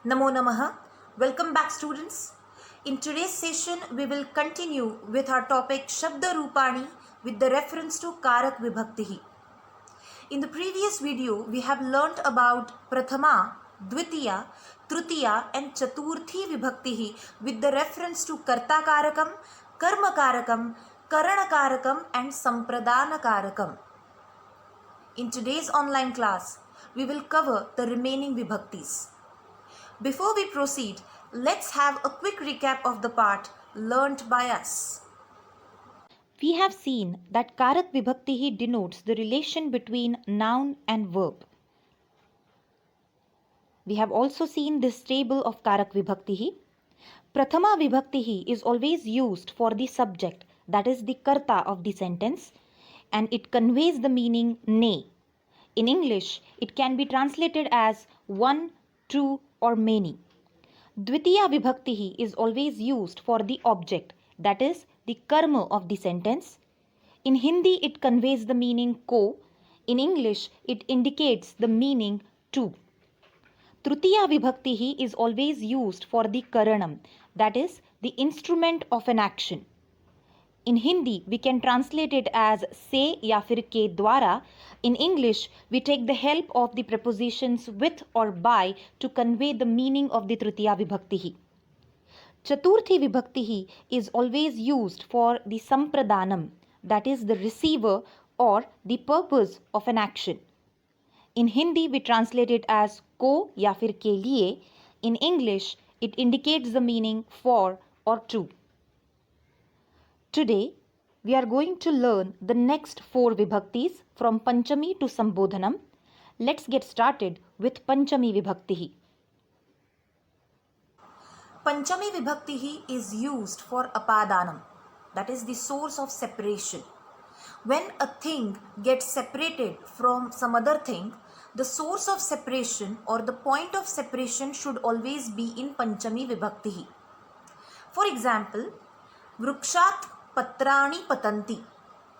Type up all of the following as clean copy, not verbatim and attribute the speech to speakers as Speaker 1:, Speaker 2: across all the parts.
Speaker 1: Namo Namaha. Welcome back, students. In today's session, we will continue with our topic Shabda Rupani with the reference to Karak Vibhaktihi. In the previous video, we have learnt about Prathama, Dvitiya, Trutiya and Chaturthi Vibhaktihi with the reference to Karta Karakam, Karma Karakam, Karana Karakam and Sampradana Karakam. In today's online class, we will cover the remaining Vibhaktis. Before we proceed, let's have a quick recap of the part learnt by us.
Speaker 2: We have seen that Karak Vibhaktihi denotes the relation between noun and verb. We have also seen this table of Karak Vibhaktihi. Prathama Vibhaktihi is always used for the subject, that is the karta of the sentence, and it conveys the meaning nay. In English, it can be translated as one, two or many. Dvitiya Vibhaktihi is always used for the object, that is the karma of the sentence. In Hindi, it conveys the meaning ko. In English, it indicates the meaning to. Trutiya Vibhaktihi is always used for the karanam, that is the instrument of an action. In Hindi, we can translate it as se ya fir ke dwara. In English, we take the help of the prepositions with or by to convey the meaning of the Tritiya Vibhaktihi. Chaturthi Vibhaktihi is always used for the Sampradanam, that is the receiver or the purpose of an action. In Hindi, we translate it as ko ya fir ke liye. In English, it indicates the meaning for or to. Today, we are going to learn the next 4 Vibhaktis from Panchami to Sambodhanam. Let's get started with Panchami Vibhaktihi.
Speaker 1: Panchami Vibhaktihi is used for apadanam, that is the source of separation. When a thing gets separated from some other thing, the source of separation or the point of separation should always be in Panchami Vibhaktihi. For example, Vrikshat Patrani Patanti.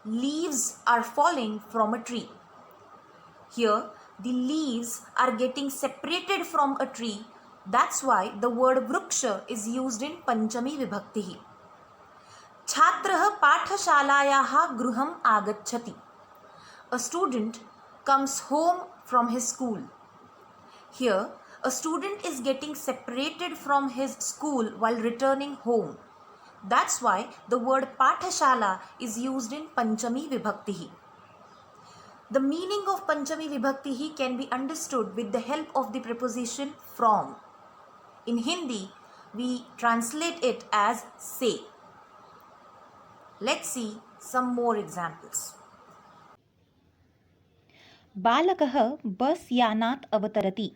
Speaker 1: Leaves are falling from a tree. Here, the leaves are getting separated from a tree. That's why the word Vriksha is used in Panchami Vibhaktihi. Chhatrah Pathashalayaha Gruham Agachati. A student comes home from his school. Here, a student is getting separated from his school while returning home. That's why the word Pathashala is used in Panchami Vibhaktihi. The meaning of Panchami Vibhaktihi can be understood with the help of the preposition from. In Hindi, we translate it as say. Let's see some more examples.
Speaker 2: Balakah bus yanat avatarati.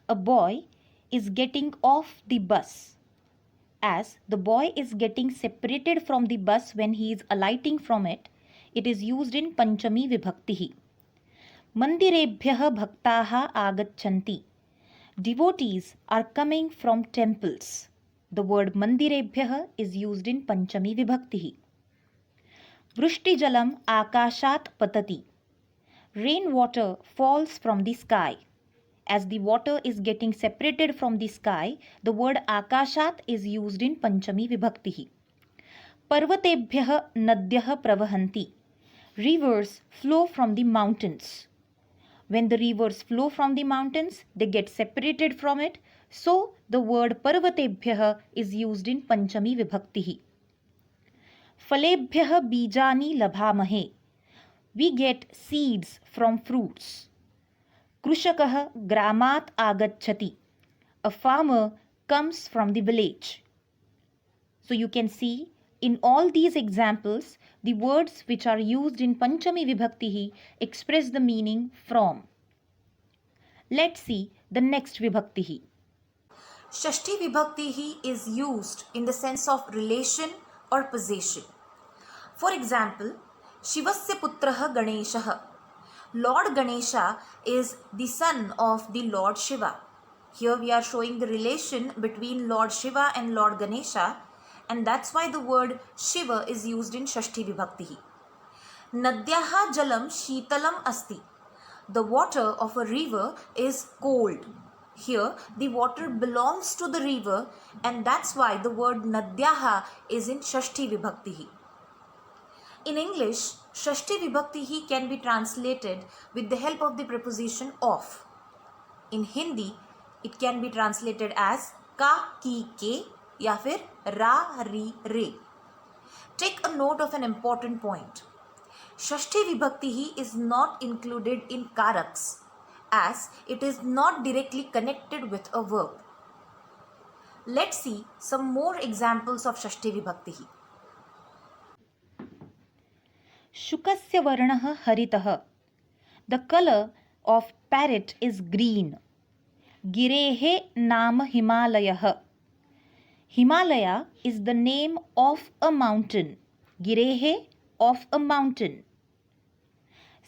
Speaker 2: A boy is getting off the bus. As the boy is getting separated from the bus when he is alighting from it, it is used in Panchami Vibhaktihi. Mandirebhyah bhaktaha agachanti. Devotees are coming from temples. The word Mandirebhyah is used in Panchami Vibhaktihi. Vrishti jalam akashat patati. Rainwater falls from the sky. As the water is getting separated from the sky, the word akashat is used in Panchami Vibhaktihi. Parvatebhyah nadyah pravahanti. Rivers flow from the mountains. When the rivers flow from the mountains, they get separated from it. So, the word parvatebhyah is used in Panchami Vibhaktihi. Falebhyah bijani labhamahe. We get seeds from fruits. Krushakah gramat agachati. A farmer comes from the village. So you can see in all these examples, the words which are used in Panchami Vibhaktihi express the meaning from. Let's see the next Vibhaktihi.
Speaker 1: Shashti Vibhaktihi is used in the sense of relation or possession. For example, Shivasya Putraha Ganeshah. Lord Ganesha is the son of the Lord Shiva. Here we are showing the relation between Lord Shiva and Lord Ganesha, and that's why the word Shiva is used in Shashti Vibhaktihi. Nadyaha Jalam Sheetalam Asti. The water of a river is cold. Here, the water belongs to the river, and that's why the word Nadyaha is in Shashti Vibhaktihi. In English, Shashti Vibhaktihi can be translated with the help of the preposition of. In Hindi, it can be translated as ka, ki, ke, या फिर ra, ri, re. Take a note of an important point. Shashti Vibhaktihi is not included in Karaks, as it is not directly connected with a verb. Let's see some more examples of Shashti Vibhaktihi.
Speaker 2: शुकस्य वर्णः हरितः. The color of parrot is green. गिरेः नाम हिमालयः. Himalaya is the name of a mountain. गिरेः of a mountain.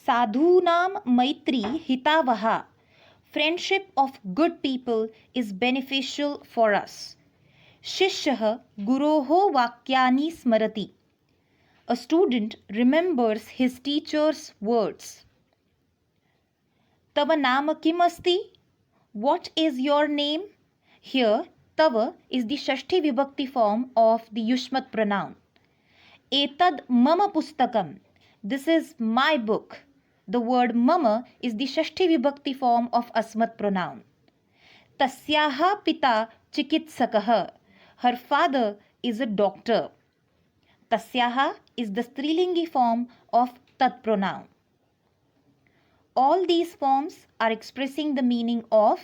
Speaker 2: Sadhunam maitri hitavaha. Friendship of good people is beneficial for us. Shishyah guroho vakyani smarati. A student remembers his teacher's words. Tava nama kim asti? What is your name? Here, tava is the Shashti Vibhakti form of the Yushmat pronoun. Etad mama pustakam. This is my book. The word mama is the Shashti Vibhakti form of Asmat pronoun. Tasyaha pita chikitsakah. Her father is a doctor. Tasyaha is the Strilingi form of tat pronoun. All these forms are expressing the meaning of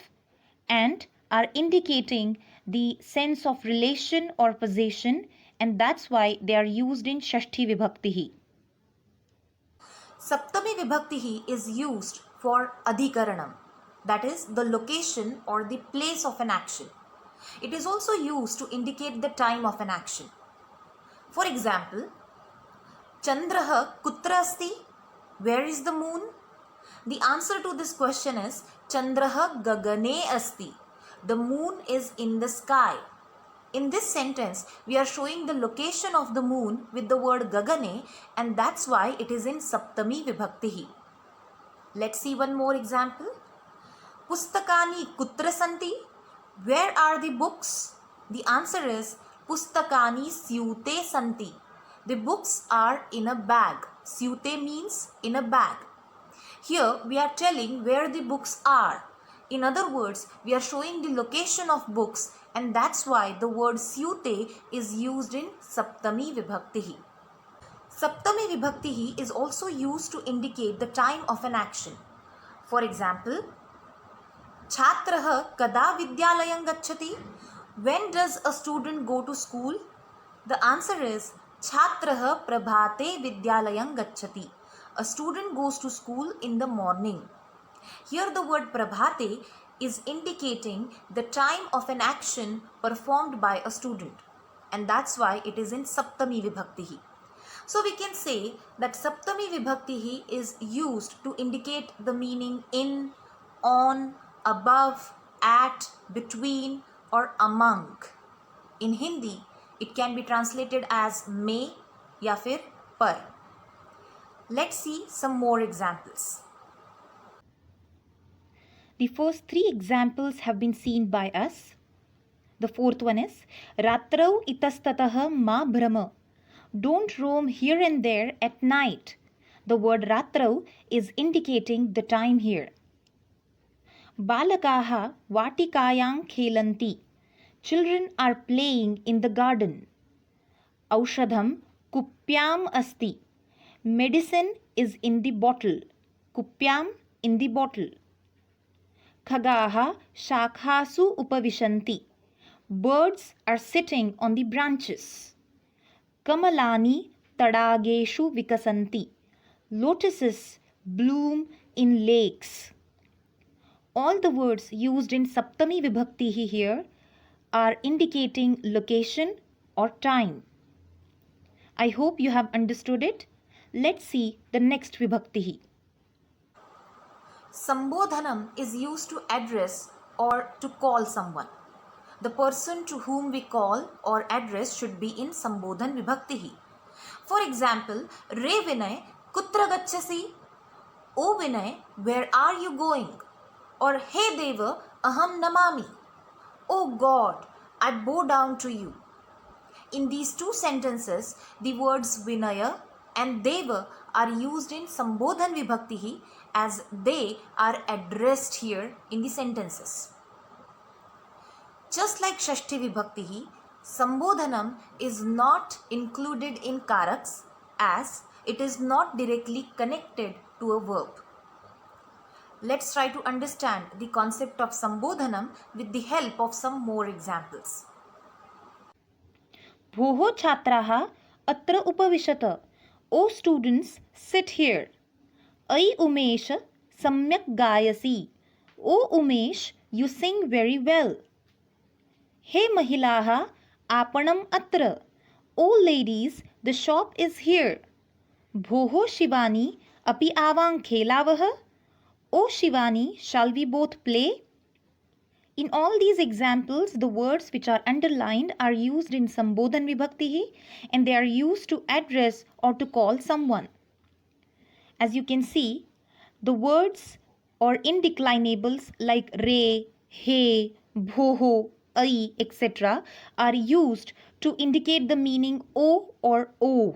Speaker 2: and are indicating the sense of relation or possession, and that's why they are used in Shashti Vibhaktihi.
Speaker 1: Saptami Vibhaktihi is used for Adhikaranam, that is the location or the place of an action. It is also used to indicate the time of an action. For example, Chandraha kutra asti? Where is the moon? The answer to this question is Chandraha gagane asti. The moon is in the sky. In this sentence, we are showing the location of the moon with the word gagane, and that's why it is in Saptami Vibhaktihi. Let's see one more example. Pustakani kutra santi? Where are the books? The answer is Pustakani syute santi. The books are in a bag. Syute means in a bag. Here we are telling where the books are. In other words, we are showing the location of books, and that's why the word syute is used in Saptami Vibhaktihi. Saptami Vibhaktihi is also used to indicate the time of an action. For example, Chhatraha kada vidyalayam gacchati? When does a student go to school? The answer is Chhatraha prabhate vidyalayam gacchati. A student goes to school in the morning. Here the word prabhate is indicating the time of an action performed by a student, and that's why it is in Saptami Vibhaktihi. So we can say that Saptami Vibhaktihi is used to indicate the meaning in, on, above, at, between, or among. In Hindi, it can be translated as mein ya fir par. Let's see some more examples.
Speaker 2: The first three examples have been seen by us. The fourth one is Ratrau itastatah ma brahma. Don't roam here and there at night. The word Ratrau is indicating the time here. Balakaha vatikayang khelanti. Children are playing in the garden. Aushadham kupyam asti. Medicine is in the bottle. Kupyam in the bottle. Khagaha shakhasu upavishanti. Birds are sitting on the branches. Kamalani tadageshu vikasanti. Lotuses bloom in lakes. All the words used in Saptami Vibhaktihi here are indicating location or time. I hope you have understood it. Let's see the next Vibhaktihi.
Speaker 1: Sambodhanam is used to address or to call someone. The person to whom we call or address should be in Sambodhan Vibhaktihi. For example, Re Vinay, kutra gacchasi? O Vinay, where are you going? Or Hey Deva, aham namami. Oh God, I bow down to you. In these two sentences, the words Vinaya and Deva are used in Sambodhan Vibhaktihi as they are addressed here in the sentences. Just like Shashti Vibhaktihi, Sambodhanam is not included in Karaks as it is not directly connected to a verb. Let's try to understand the concept of Sambodhanam with the help of some more examples.
Speaker 2: भोः छात्राः अत्र उपविशत. O students sit here. अयि उमेश सम्यक् गायसि. O Umesh you sing very well. हे महिलाः आपणम् अत्र. O ladies the shop is here. भोः शिवानी अपि आवां खेलावः. ओ Shivani shall we both play? In all these examples, the words which are underlined are used in Sambodhan Vibhaktihi and they are used to address or to call someone. As you can see, the words or indeclinables like re, he, bhoho, ai, etc. are used to indicate the meaning o or o.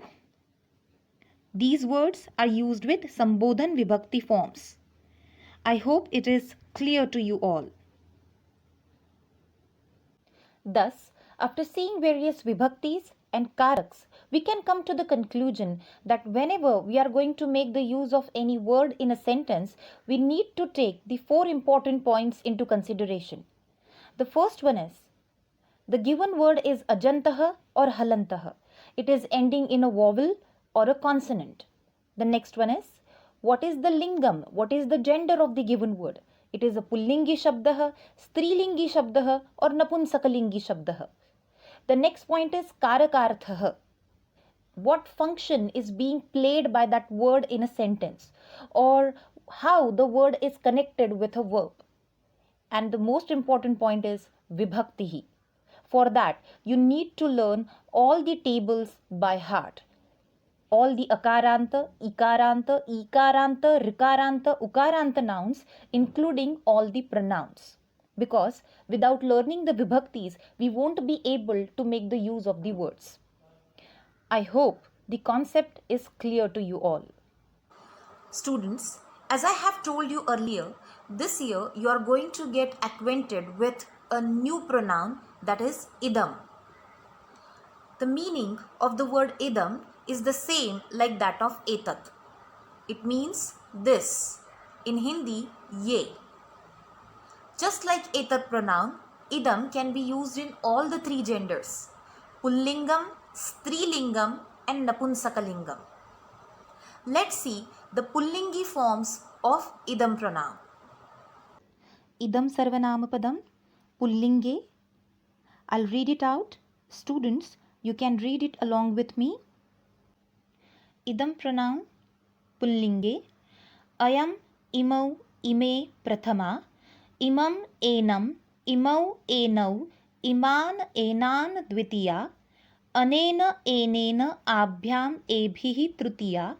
Speaker 2: These words are used with Sambodhan Vibhakti forms. I hope it is clear to you all. Thus, after seeing various vibhaktis and karaks, we can come to the conclusion that whenever we are going to make the use of any word in a sentence, we need to take the four important points into consideration. The first one is, the given word is ajantah or halantah. It is ending in a vowel or a consonant. The next one is, what is the lingam? What is the gender of the given word? It is a pullingi shabdah, strilingi shabdah or napunsakalingi shabdah. The next point is karakarthah. What function is being played by that word in a sentence, or how the word is connected with a verb. And the most important point is vibhaktihi. For that, you need to learn all the tables by heart. All the akaranta, ikaranta, ikaranta, rikaranta, ukaranta nouns, including all the pronouns. Because without learning the vibhaktis, we won't be able to make the use of the words. I hope the concept is clear to you all.
Speaker 1: Students, as I have told you earlier, this year you are going to get acquainted with a new pronoun, that is idam. The meaning of the word idam is the same like that of etat. It means this. In Hindi, ye. Just like etat pronoun, idam can be used in all the three genders: pullingam, strilingam and napunsakalingam. Let's see the pullingi forms of idam pronoun.
Speaker 2: Idam sarvanamapadam pullinge. I'll read it out. Students, you can read it along with me. Idam pronoun pullinge. Ayam imau ime prathama. Imam enam imau enau iman enan dvitiya. Anena enena abhyam ebhihi trutiya.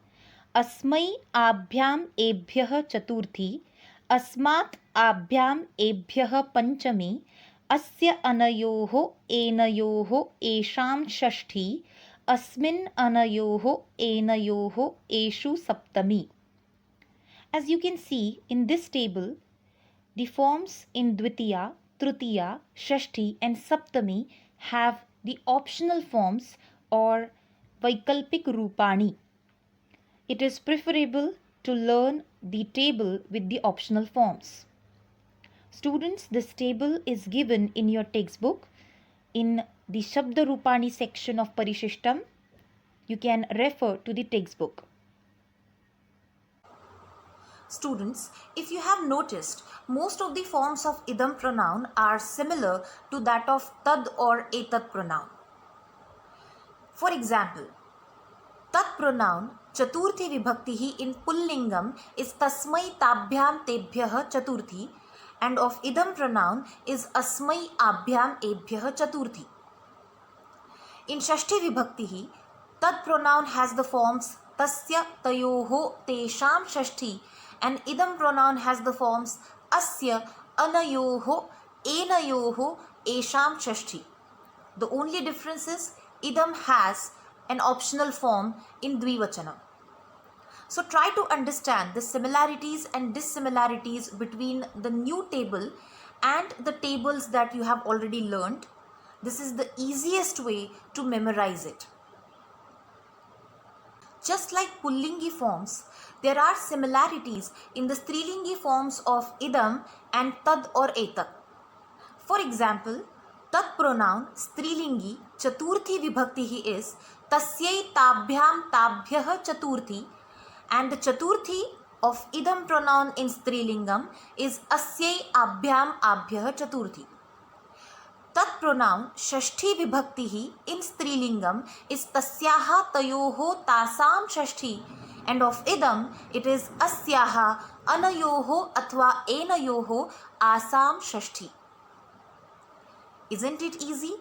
Speaker 2: अस्मै आभ्याम एभ्यः चतुर्थी. अस्मात् आभ्याम एभ्यः पंचमी. अस्य अनयोः एनयोः एषां षष्ठी. अस्मिन् अनयोः एनयोः एषु सप्तमी. As you can see in this table, the forms in Dvitiya, Trutiya, Shashti and Saptami have the optional forms or Vaikalpik Rupani. It is preferable to learn the table with the optional forms. Students, this table is given in your textbook in the Shabda Rupani section of Parishishtam. You can refer to the textbook.
Speaker 1: Students, if you have noticed, most of the forms of idam pronoun are similar to that of tad or etat pronoun. For example, tat pronoun chaturthi vibhaktihi in pullingam is tasmai tabhyam tebhyah chaturthi, and of idam pronoun is asmai abhyam ebhyah chaturthi. In shashti vibhaktihi, tat pronoun has the forms tasya tayoho tesham shashti, and idam pronoun has the forms asya anayoho, enayoho, esham shashti. The only difference is idam has an optional form in dvivachanam. So try to understand the similarities and dissimilarities between the new table and the tables that you have already learned. This is the easiest way to memorize it. Just like Pullingi forms, there are similarities in the Strilingi forms of idam and tad or etak. For example, tad pronoun Strilingi chaturthi vibhakti is tasyai tabhyam tabhyah chaturthi, and the chaturthi of idam pronoun in Strilingam is asyai abhyam abhyah chaturthi. Tat pronoun shashti vibhakti in Strilingam is tasyaha tayoho tasam shashti, and of idam it is asyaha anayoho athva enayoho asam shashti. Isn't it easy?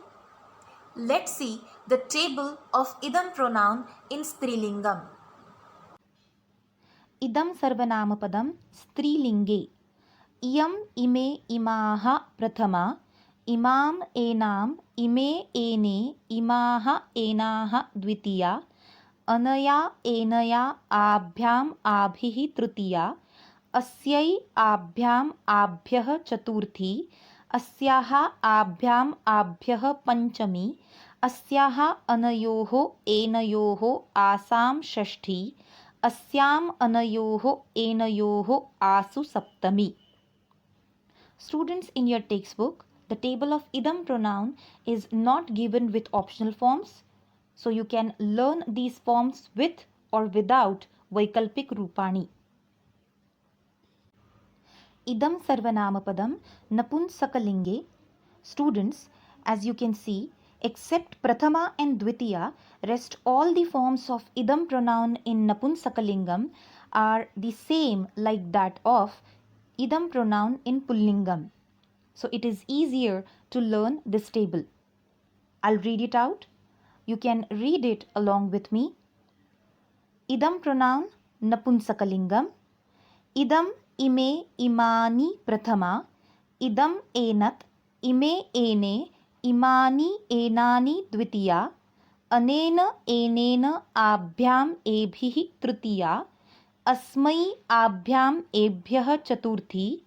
Speaker 1: Let's see the table of idam pronoun in Strilingam.
Speaker 2: Idam sarvanamapadam strilinge. Iyam ime imaha prathama. Imam enam ime ene imaha enaha dvitiya. Anaya enaya abhyam abhihi tritiya. Asyai abhyam abhyah chaturthi. अस्याः आभ्याम आभ्यः पंचमी. अस्याः अनयोः एनयोः आसां षष्ठी. अस्याम अनयोः एनयोः आसु सप्तमी. Students, in your textbook, the table of idam pronoun is not given with optional forms, so you can learn these forms with or without Vaikalpik Rupani. Idam sarvanamapadam napunsakalinge. Students, as you can see, except prathama and dvitiya, rest all the forms of idam pronoun in napunsakalingam are the same like that of idam pronoun in pullingam. So it is easier to learn this table. I'll read it out. You can read it along with me. Idam pronoun napunsakalingam. Idam ime imani prathama. Idam enat ime ene imani enani dvitiya. Anena enena abhyam ebhihi tritiya. Asmai abhyam ebhyah chaturthi.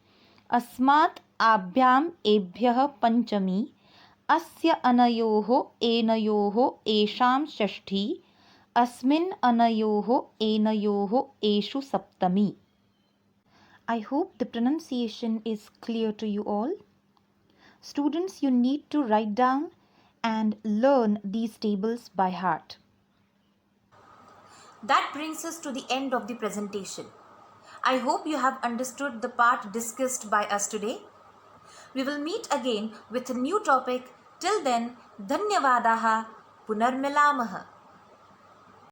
Speaker 2: Asmat abhyam ebhyah panchami. Asya anayoho enayoho esham shashthi. Asmin anayoho enayoho eshu saptami. I hope the pronunciation is clear to you all. Students, you need to write down and learn these tables by heart.
Speaker 1: That brings us to the end of the presentation. I hope you have understood the part discussed by us today. We will meet again with a new topic. Till then, Dhanyavadaha, Punarmilamaha.